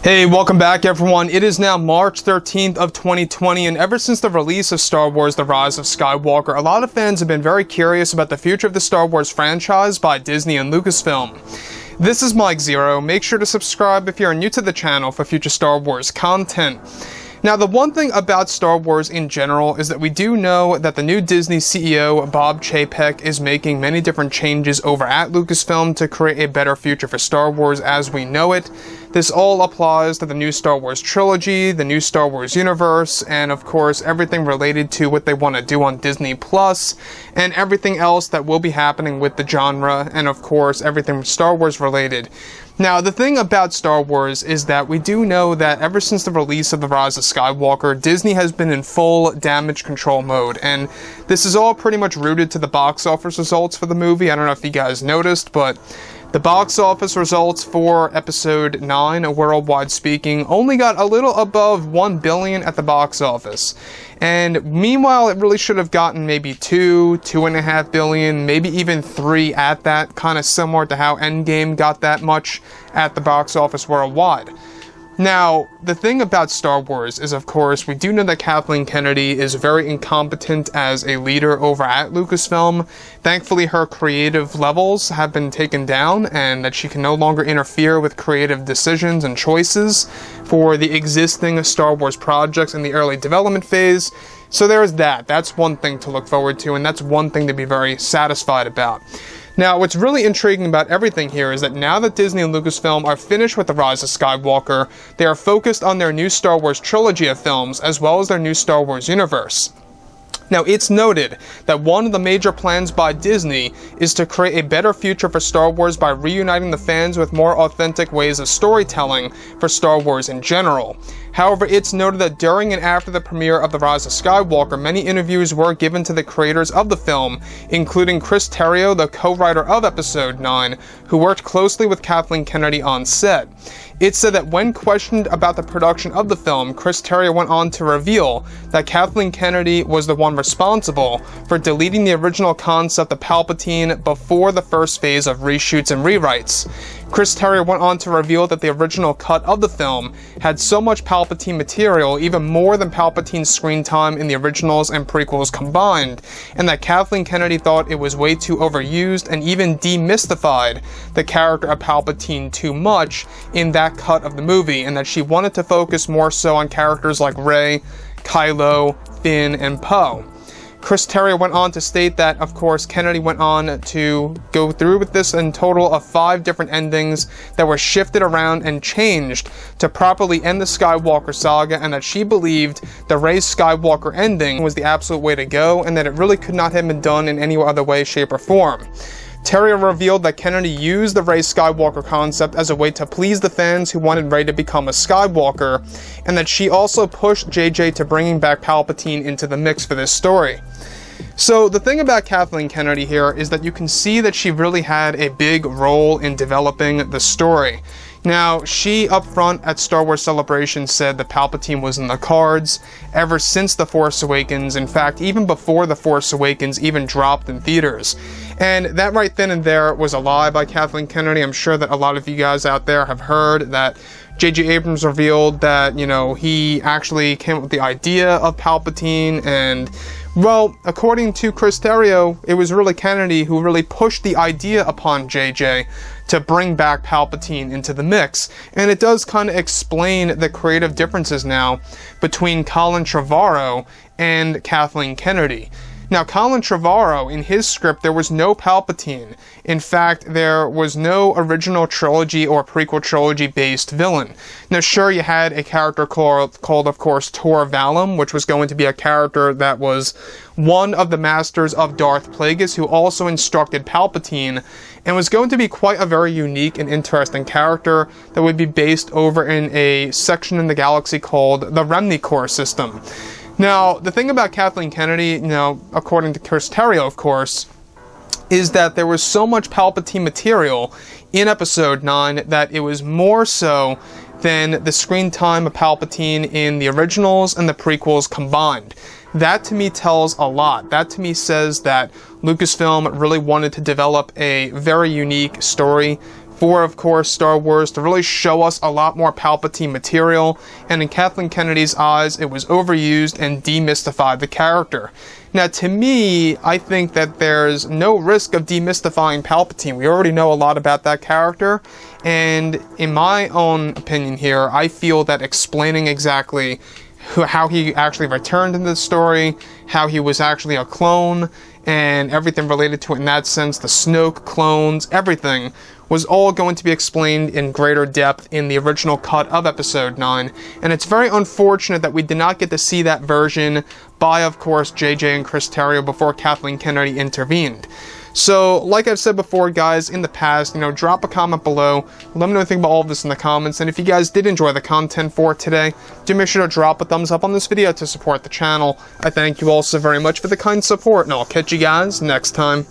Hey, welcome back everyone. It is now March 13th of 2020, and ever since the release of Star Wars The Rise of Skywalker, a lot of fans have been very curious about the future of the Star Wars franchise by Disney and Lucasfilm. This is Mike Zero. Make sure to subscribe if you're new to the channel for future Star Wars content. Now, the one thing about Star Wars in general is that we do know that the new Disney CEO, Bob Chapek, is making many different changes over at Lucasfilm to create a better future for Star Wars as we know it. This all applies to the new Star Wars trilogy, the new Star Wars universe, and of course everything related to what they want to do on Disney Plus, and everything else that will be happening with the genre, and of course everything Star Wars related. Now, the thing about Star Wars is that we do know that ever since the release of The Rise of Skywalker, Disney has been in full damage control mode, and this is all pretty much rooted to the box office results for the movie. I don't know if you guys noticed, but the box office results for Episode 9, worldwide speaking, only got a little above $1 billion at the box office. And meanwhile, it really should have gotten maybe $2.5 billion, maybe even $3 at that, kind of similar to how Endgame got that much at the box office worldwide. Now, the thing about Star Wars is, of course, we do know that Kathleen Kennedy is very incompetent as a leader over at Lucasfilm. Thankfully, her creative levels have been taken down, and that she can no longer interfere with creative decisions and choices for the existing Star Wars projects in the early development phase. So there's that. That's one thing to look forward to, and that's one thing to be very satisfied about. Now, what's really intriguing about everything here is that now that Disney and Lucasfilm are finished with The Rise of Skywalker, they are focused on their new Star Wars trilogy of films, as well as their new Star Wars universe. Now, it's noted that one of the major plans by Disney is to create a better future for Star Wars by reuniting the fans with more authentic ways of storytelling for Star Wars in general. However, it's noted that during and after the premiere of The Rise of Skywalker, many interviews were given to the creators of the film, including Chris Terrio, the co-writer of Episode 9, who worked closely with Kathleen Kennedy on set. It said that when questioned about the production of the film, Chris Terrio went on to reveal that Kathleen Kennedy was the one responsible for deleting the original concept of Palpatine before the first phase of reshoots and rewrites. Chris Terrio went on to reveal that the original cut of the film had so much Palpatine material, even more than Palpatine's screen time in the originals and prequels combined, and that Kathleen Kennedy thought it was way too overused and even demystified the character of Palpatine too much in that cut of the movie, and that she wanted to focus more so on characters like Rey, Kylo, Finn, and Poe. Chris Terrio went on to state that, of course, Kennedy went on to go through with this in total of 5 different endings that were shifted around and changed to properly end the Skywalker saga, and that she believed the Rey Skywalker ending was the absolute way to go, and that it really could not have been done in any other way, shape, or form. Terrio revealed that Kennedy used the Rey Skywalker concept as a way to please the fans who wanted Rey to become a Skywalker, and that she also pushed JJ to bringing back Palpatine into the mix for this story. So the thing about Kathleen Kennedy here is that you can see that she really had a big role in developing the story. Now, she up front at Star Wars Celebration said that Palpatine was in the cards ever since The Force Awakens. In fact, even before The Force Awakens even dropped in theaters. And that right then and there was a lie by Kathleen Kennedy. I'm sure that a lot of you guys out there have heard that J.J. Abrams revealed that, he actually came up with the idea of Palpatine, and well, according to Chris Terrio, it was really Kennedy who really pushed the idea upon JJ to bring back Palpatine into the mix. And it does kind of explain the creative differences now between Colin Trevorrow and Kathleen Kennedy. Now, Colin Trevorrow, in his script, there was no Palpatine. In fact, there was no original trilogy or prequel trilogy-based villain. Now, sure, you had a character called, of course, Tor Valum, which was going to be a character that was one of the masters of Darth Plagueis, who also instructed Palpatine, and was going to be quite a very unique and interesting character that would be based over in a section in the galaxy called the Remni Corps system. Now, the thing about Kathleen Kennedy, according to Chris Terrio, of course, is that there was so much Palpatine material in Episode 9 that it was more so than the screen time of Palpatine in the originals and the prequels combined. That to me tells a lot. That to me says that Lucasfilm really wanted to develop a very unique story for, of course, Star Wars to really show us a lot more Palpatine material, and in Kathleen Kennedy's eyes, it was overused and demystified the character. Now, to me, I think that there's no risk of demystifying Palpatine. We already know a lot about that character, and in my own opinion here, I feel that explaining exactly how he actually returned in the story, how he was actually a clone, and everything related to it in that sense, the Snoke clones, everything, was all going to be explained in greater depth in the original cut of Episode 9, and it's very unfortunate that we did not get to see that version by, of course, JJ and Chris Terrio before Kathleen Kennedy intervened. So, like I've said before, guys, in the past, drop a comment below, let me know what you think about all of this in the comments, and if you guys did enjoy the content for today, do make sure to drop a thumbs up on this video to support the channel. I thank you all so very much for the kind support, and I'll catch you guys next time.